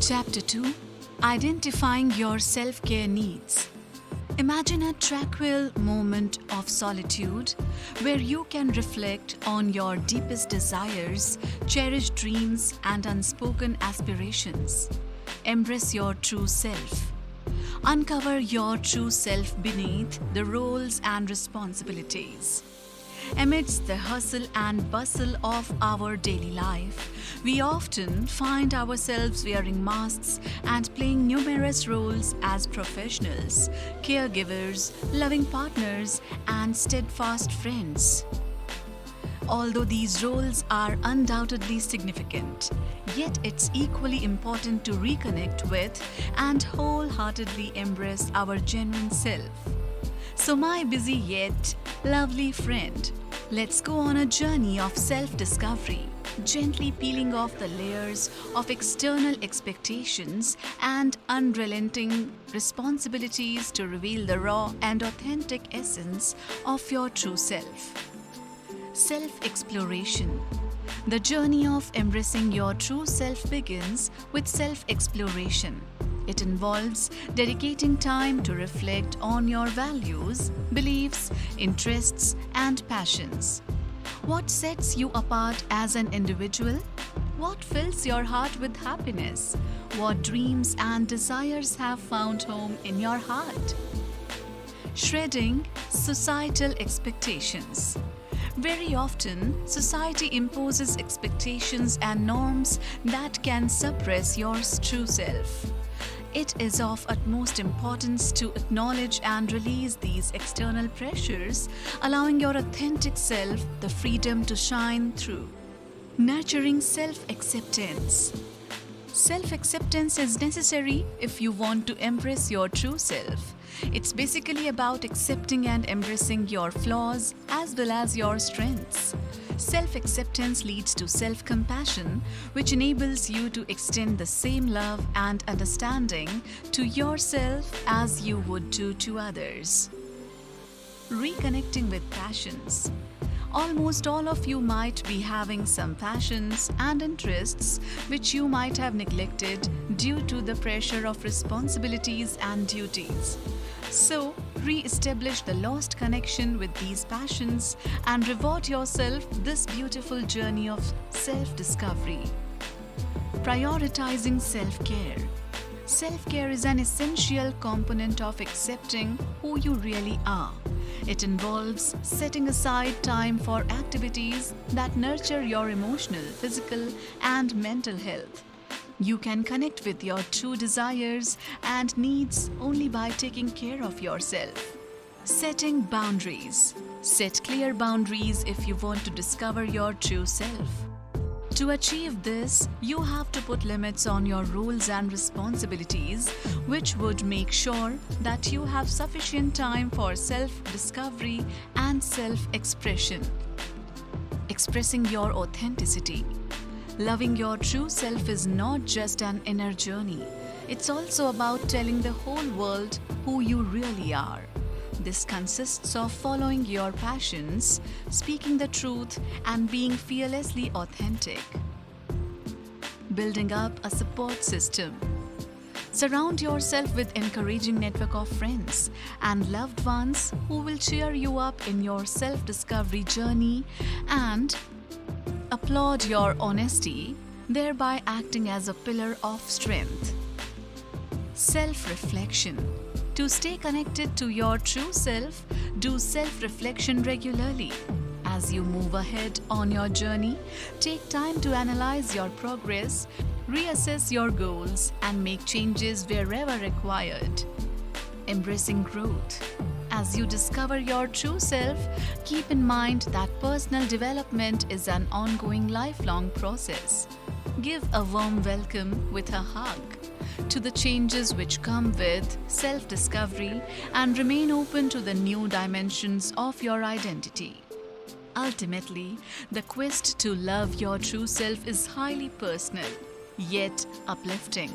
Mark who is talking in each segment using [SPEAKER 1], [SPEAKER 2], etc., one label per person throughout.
[SPEAKER 1] Chapter 2: Identifying Your Self-Care Needs. Imagine a tranquil moment of solitude where you can reflect on your deepest desires, cherished dreams, and unspoken aspirations. Embrace your true self. Uncover your true self beneath the roles and responsibilities. Amidst the hustle and bustle of our daily life, we often find ourselves wearing masks and playing numerous roles as professionals, caregivers, loving partners, and steadfast friends. Although these roles are undoubtedly significant, yet it's equally important to reconnect with and wholeheartedly embrace our genuine self. So my busy yet lovely friend, let's go on a journey of self-discovery, gently peeling off the layers of external expectations and unrelenting responsibilities to reveal the raw and authentic essence of your true self. Self-exploration. The journey of embracing your true self begins with self-exploration. It involves dedicating time to reflect on your values, beliefs, interests, and passions. What sets you apart as an individual? What fills your heart with happiness? What dreams and desires have found home in your heart? Shredding societal expectations. Very often, society imposes expectations and norms that can suppress your true self. It is of utmost importance to acknowledge and release these external pressures, allowing your authentic self the freedom to shine through. Nurturing self-acceptance. Self-acceptance is necessary if you want to embrace your true self. It's basically about accepting and embracing your flaws as well as your strengths. Self-acceptance leads to self-compassion, which enables you to extend the same love and understanding to yourself as you would do to others. Reconnecting with passions. Almost all of you might be having some passions and interests which you might have neglected due to the pressure of responsibilities and duties. So, re-establish the lost connection with these passions and reward yourself this beautiful journey of self-discovery. Prioritizing self-care. Self-care is an essential component of accepting who you really are. It involves setting aside time for activities that nurture your emotional, physical, and mental health. You can connect with your true desires and needs only by taking care of yourself. Setting boundaries. Set clear boundaries if you want to discover your true self. To achieve this, you have to put limits on your roles and responsibilities, which would make sure that you have sufficient time for self-discovery and self-expression. Expressing your authenticity. Loving your true self is not just an inner journey. It's also about telling the whole world who you really are. This consists of following your passions, speaking the truth, and being fearlessly authentic. Building up a support system. Surround yourself with an encouraging network of friends and loved ones who will cheer you up in your self-discovery journey and applaud your honesty, thereby acting as a pillar of strength. Self-reflection. To stay connected to your true self, do self-reflection regularly. As you move ahead on your journey, take time to analyze your progress, reassess your goals, and make changes wherever required. Embracing growth. As you discover your true self, keep in mind that personal development is an ongoing lifelong process. Give a warm welcome with a hug to the changes which come with self-discovery and remain open to the new dimensions of your identity. Ultimately, the quest to love your true self is highly personal, yet uplifting.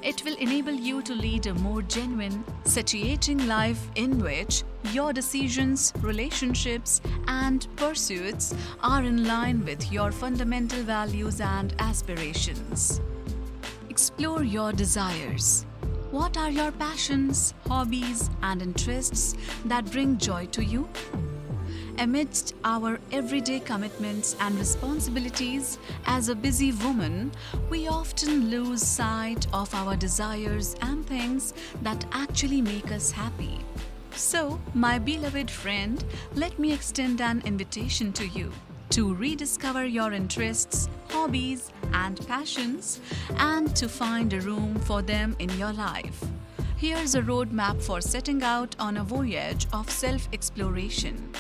[SPEAKER 1] It will enable you to lead a more genuine, satiating life in which your decisions, relationships, and pursuits are in line with your fundamental values and aspirations. Explore your desires. What are your passions, hobbies, and interests that bring joy to you? Amidst our everyday commitments and responsibilities as a busy woman, we often lose sight of our desires and things that actually make us happy. So, my beloved friend, let me extend an invitation to you to rediscover your interests, hobbies, and passions, and to find a room for them in your life. Here's a roadmap for setting out on a voyage of self-exploration.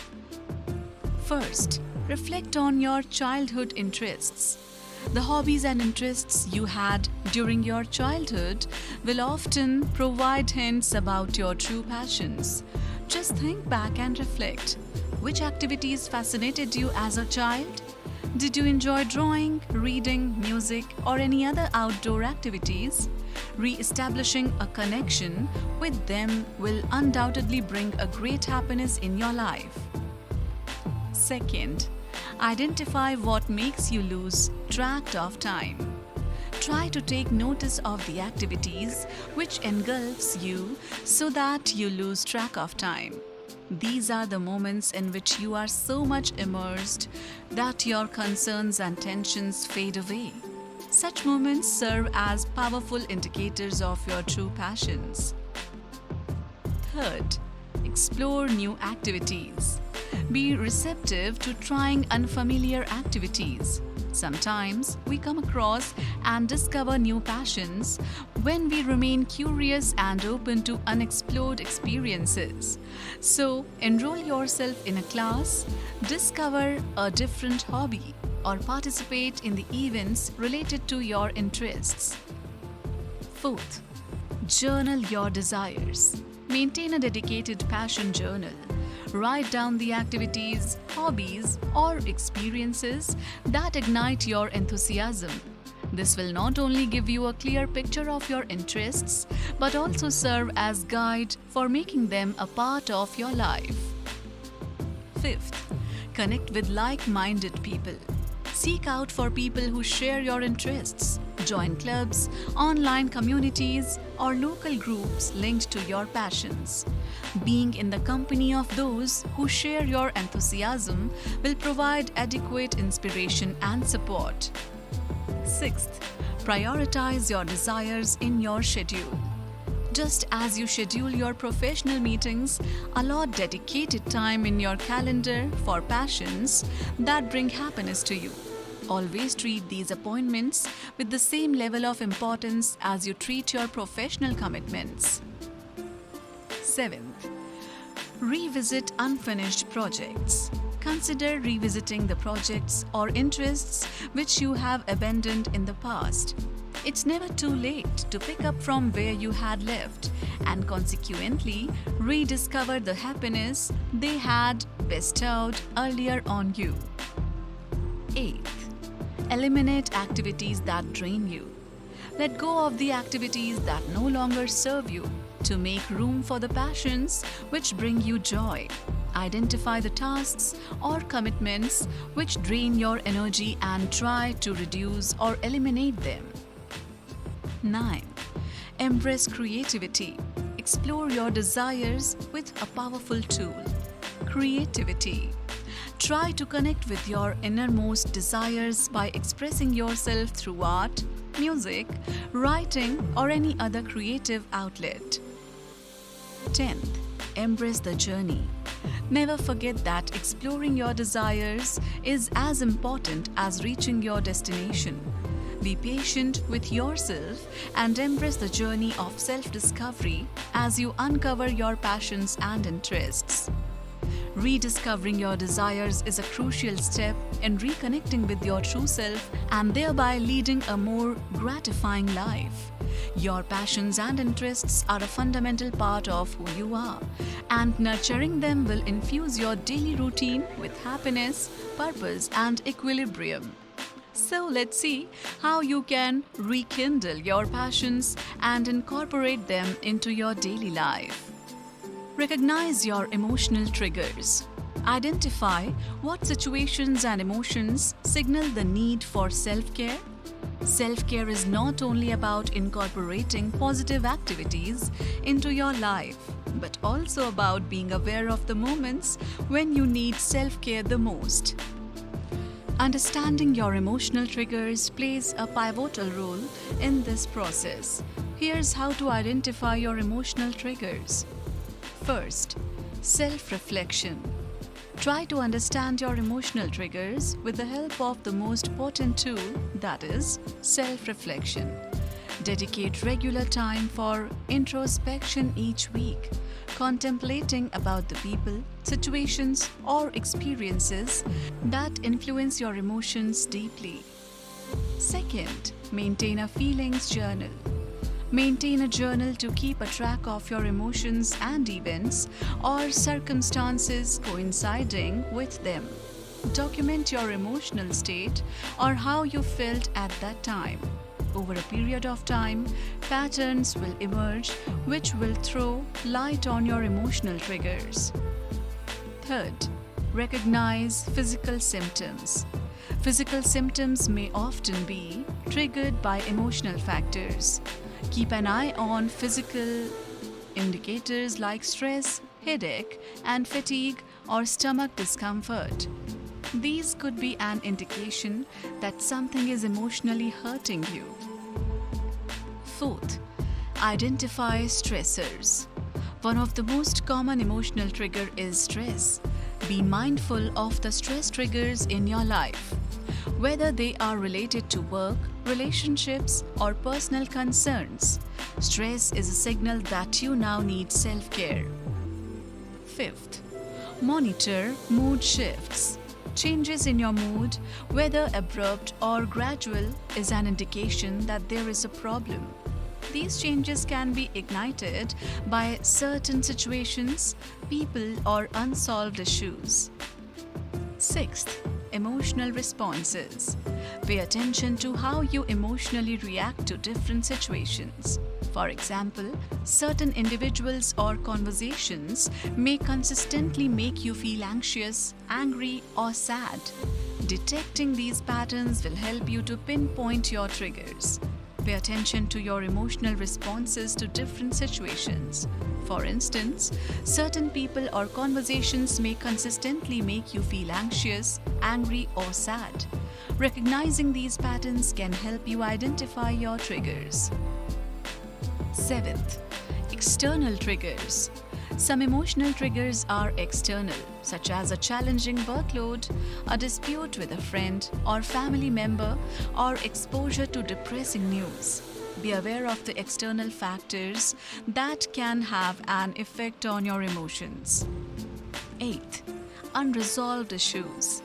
[SPEAKER 1] First, reflect on your childhood interests. The hobbies and interests you had during your childhood will often provide hints about your true passions. Just think back and reflect. Which activities fascinated you as a child? Did you enjoy drawing, reading, music, or any other outdoor activities? Re-establishing a connection with them will undoubtedly bring a great happiness in your life. Second, identify what makes you lose track of time. Try to take notice of the activities which engulfs you so that you lose track of time. These are the moments in which you are so much immersed that your concerns and tensions fade away. Such moments serve as powerful indicators of your true passions. Third, explore new activities. Be receptive to trying unfamiliar activities. Sometimes we come across and discover new passions when we remain curious and open to unexplored experiences. So, enroll yourself in a class, discover a different hobby, or participate in the events related to your interests. Fourth, journal your desires. Maintain a dedicated passion journal. Write down the activities, hobbies, or experiences that ignite your enthusiasm. This will not only give you a clear picture of your interests, but also serve as guide for making them a part of your life. Fifth, connect with like-minded people. Seek out for people who share your interests. Join clubs, online communities, or local groups linked to your passions. Being in the company of those who share your enthusiasm will provide adequate inspiration and support. Sixth, prioritize your desires in your schedule. Just as you schedule your professional meetings, allot dedicated time in your calendar for passions that bring happiness to you. Always treat these appointments with the same level of importance as you treat your professional commitments. Seventh, revisit unfinished projects. Consider revisiting the projects or interests which you have abandoned in the past. It's never too late to pick up from where you had left and consequently rediscover the happiness they had bestowed earlier on you. Eighth, eliminate activities that drain you. Let go of the activities that no longer serve you to make room for the passions which bring you joy. Identify the tasks or commitments which drain your energy and try to reduce or eliminate them. 9. Embrace creativity. Explore your desires with a powerful tool, creativity. Try to connect with your innermost desires by expressing yourself through art, music, writing, or any other creative outlet. 10th, embrace the journey. Never forget that exploring your desires is as important as reaching your destination. Be patient with yourself and embrace the journey of self-discovery as you uncover your passions and interests. Rediscovering your desires is a crucial step in reconnecting with your true self and thereby leading a more gratifying life. Your passions and interests are a fundamental part of who you are, and nurturing them will infuse your daily routine with happiness, purpose, and equilibrium. So let's see how you can rekindle your passions and incorporate them into your daily life. Recognize your emotional triggers. Identify what situations and emotions signal the need for self-care. Self-care is not only about incorporating positive activities into your life, but also about being aware of the moments when you need self-care the most. Understanding your emotional triggers plays a pivotal role in this process. Here's how to identify your emotional triggers. First, self-reflection. Try to understand your emotional triggers with the help of the most potent tool, that is, self-reflection. Dedicate regular time for introspection each week, contemplating about the people, situations, or experiences that influence your emotions deeply. Second, maintain a feelings journal. Maintain a journal to keep a track of your emotions and events or circumstances coinciding with them. Document your emotional state or how you felt at that time. Over a period of time, patterns will emerge which will throw light on your emotional triggers. Third, recognize physical symptoms. Physical symptoms may often be triggered by emotional factors. Keep an eye on physical indicators like stress, headache, and fatigue or stomach discomfort. These could be an indication that something is emotionally hurting you. Fourth, identify stressors. One of the most common emotional triggers is stress. Be mindful of the stress triggers in your life, whether they are related to work, relationships, or personal concerns. Stress is a signal that you now need self-care. Fifth, monitor mood shifts. Changes in your mood, whether abrupt or gradual, is an indication that there is a problem. These changes can be ignited by certain situations, people, or unsolved issues. Sixth, emotional responses. Pay attention to how you emotionally react to different situations. For example, certain individuals or conversations may consistently make you feel anxious, angry, or sad. Detecting these patterns will help you to pinpoint your triggers. Pay attention to your emotional responses to different situations. For instance, certain people or conversations may consistently make you feel anxious, angry, or sad. Recognizing these patterns can help you identify your triggers. Seventh, external triggers. Some emotional triggers are external, such as a challenging workload, a dispute with a friend or family member, or exposure to depressing news. Be aware of the external factors that can have an effect on your emotions. Eighth, unresolved issues.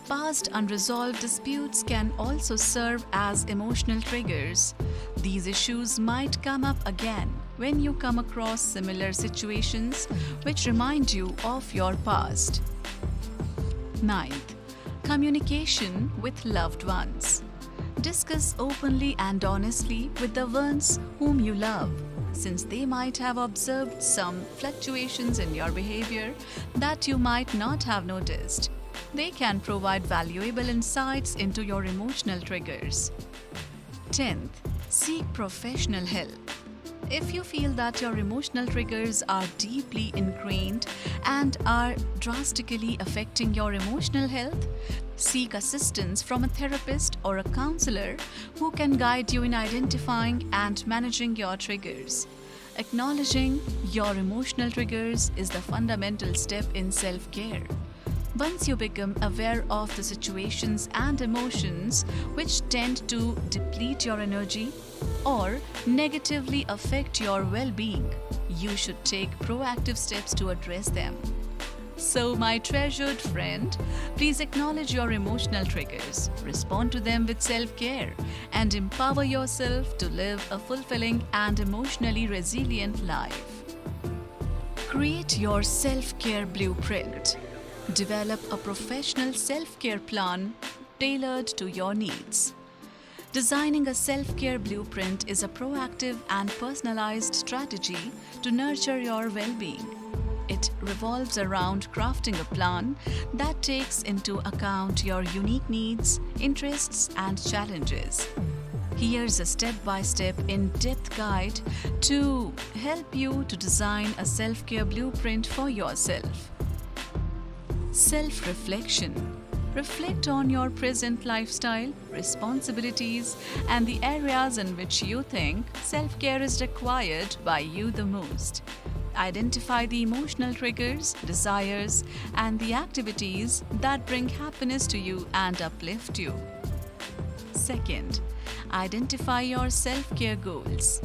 [SPEAKER 1] Past unresolved disputes can also serve as emotional triggers. These issues might come up again when you come across similar situations which remind you of your past. Ninth, communication with loved ones. Discuss openly and honestly with the ones whom you love, since they might have observed some fluctuations in your behavior that you might not have noticed. They can provide valuable insights into your emotional triggers. 10th, seek professional help. If you feel that your emotional triggers are deeply ingrained and are drastically affecting your emotional health, seek assistance from a therapist or a counselor who can guide you in identifying and managing your triggers. Acknowledging your emotional triggers is the fundamental step in self-care. Once you become aware of the situations and emotions which tend to deplete your energy or negatively affect your well-being, you should take proactive steps to address them. So, my treasured friend, please acknowledge your emotional triggers, respond to them with self-care, and empower yourself to live a fulfilling and emotionally resilient life. Create your self-care blueprint. Develop a professional self-care plan tailored to your needs. Designing a self-care blueprint is a proactive and personalized strategy to nurture your well-being. It revolves around crafting a plan that takes into account your unique needs, interests, and challenges. Here's a step-by-step, in-depth guide to help you to design a self-care blueprint for yourself. Self-reflection. Reflect on your present lifestyle, responsibilities, and the areas in which you think self-care is required by you the most. Identify the emotional triggers, desires, and the activities that bring happiness to you and uplift you. Second, identify your self-care goals.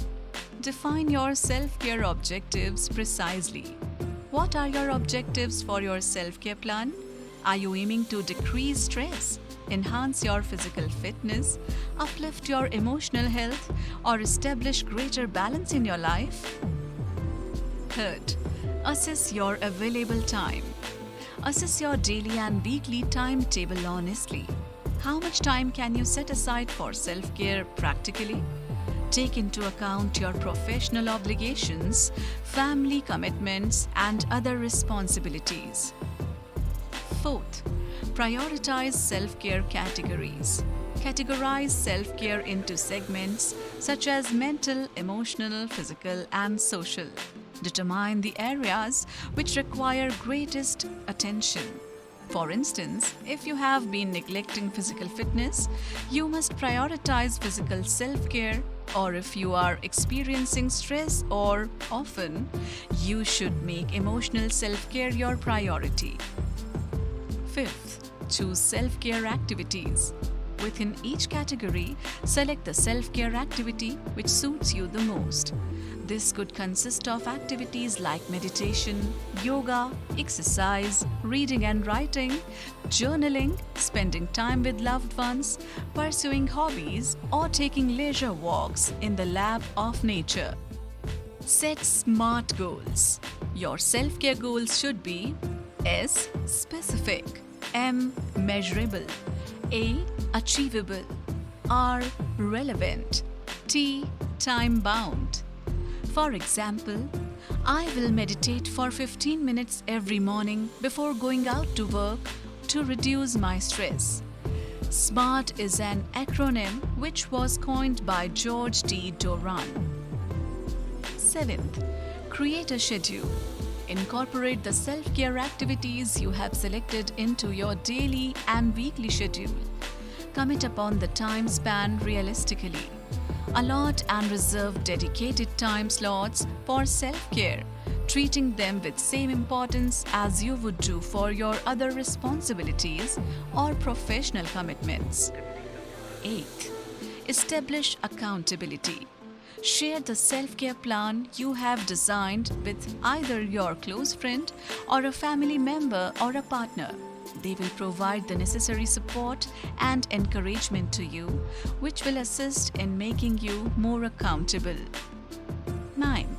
[SPEAKER 1] Define your self-care objectives precisely. What are your objectives for your self-care plan? Are you aiming to decrease stress, enhance your physical fitness, uplift your emotional health, or establish greater balance in your life? Third, assess your available time. Assess your daily and weekly timetable honestly. How much time can you set aside for self-care practically? Take into account your professional obligations, family commitments, and other responsibilities. Fourth, prioritize self-care categories. Categorize self-care into segments such as mental, emotional, physical, and social. Determine the areas which require greatest attention. For instance, if you have been neglecting physical fitness, you must prioritize physical self-care, or if you are experiencing stress or often, you should make emotional self-care your priority. Fifth, choose self-care activities. Within each category, select the self-care activity which suits you the most. This could consist of activities like meditation, yoga, exercise, reading and writing, journaling, spending time with loved ones, pursuing hobbies, or taking leisure walks in the lap of nature. Set SMART goals. Your self-care goals should be S. Specific, M. Measurable, A. Achievable, R. Relevant, T. Time-bound. For example, I will meditate for 15 minutes every morning before going out to work to reduce my stress. SMART is an acronym which was coined by George T. Doran. Seventh, create a schedule. Incorporate the self-care activities you have selected into your daily and weekly schedule. Commit upon the time span realistically. Allot and reserve dedicated time slots for self-care, treating them with same importance as you would do for your other responsibilities or professional commitments. 8th, establish accountability. Share the self-care plan you have designed with either your close friend or a family member or a partner. They will provide the necessary support and encouragement to you, which will assist in making you more accountable. 9.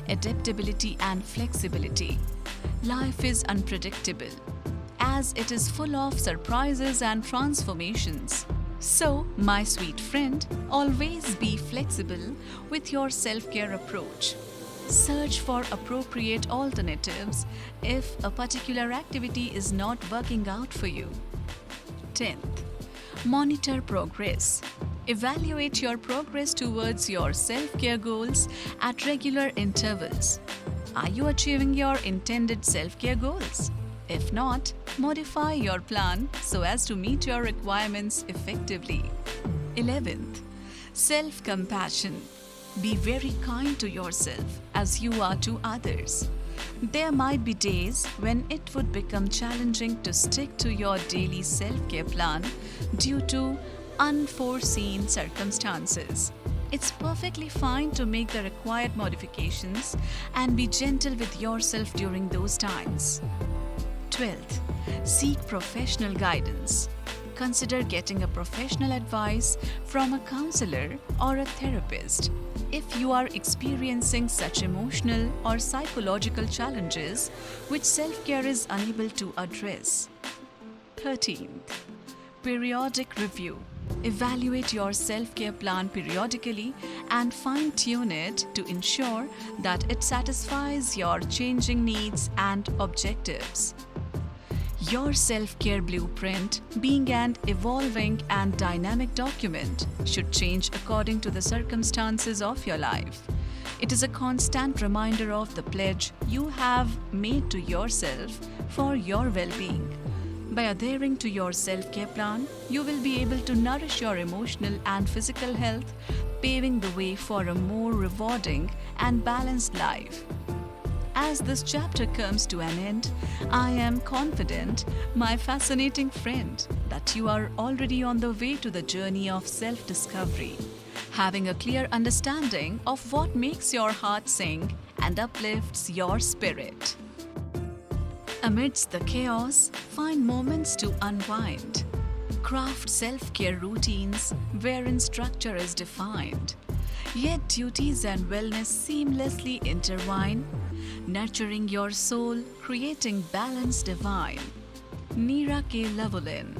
[SPEAKER 1] Adaptability and flexibility. Life is unpredictable, as it is full of surprises and transformations. So, my sweet friend, always be flexible with your self-care approach. Search for appropriate alternatives if a particular activity is not working out for you. 10th, monitor progress. Evaluate your progress towards your self-care goals at regular intervals. Are you achieving your intended self-care goals? If not, modify your plan so as to meet your requirements effectively. 11th, self-compassion. Be very kind to yourself as you are to others. There might be days when it would become challenging to stick to your daily self-care plan due to unforeseen circumstances. It's perfectly fine to make the required modifications and be gentle with yourself during those times. 12th, seek professional guidance. Consider getting a professional advice from a counselor or a therapist if you are experiencing such emotional or psychological challenges which self-care is unable to address. 13th, periodic review. Evaluate your self-care plan periodically and fine-tune it to ensure that it satisfies your changing needs and objectives. Your self-care blueprint, being an evolving and dynamic document, should change according to the circumstances of your life. It is a constant reminder of the pledge you have made to yourself for your well-being. By adhering to your self-care plan, you will be able to nourish your emotional and physical health, paving the way for a more rewarding and balanced life. As this chapter comes to an end, I am confident, my fascinating friend, that you are already on the way to the journey of self-discovery, having a clear understanding of what makes your heart sing and uplifts your spirit. Amidst the chaos, find moments to unwind. Craft self-care routines wherein structure is defined, yet duties and wellness seamlessly intertwine, nurturing your soul, creating balance divine. Neera K. Loveolyn.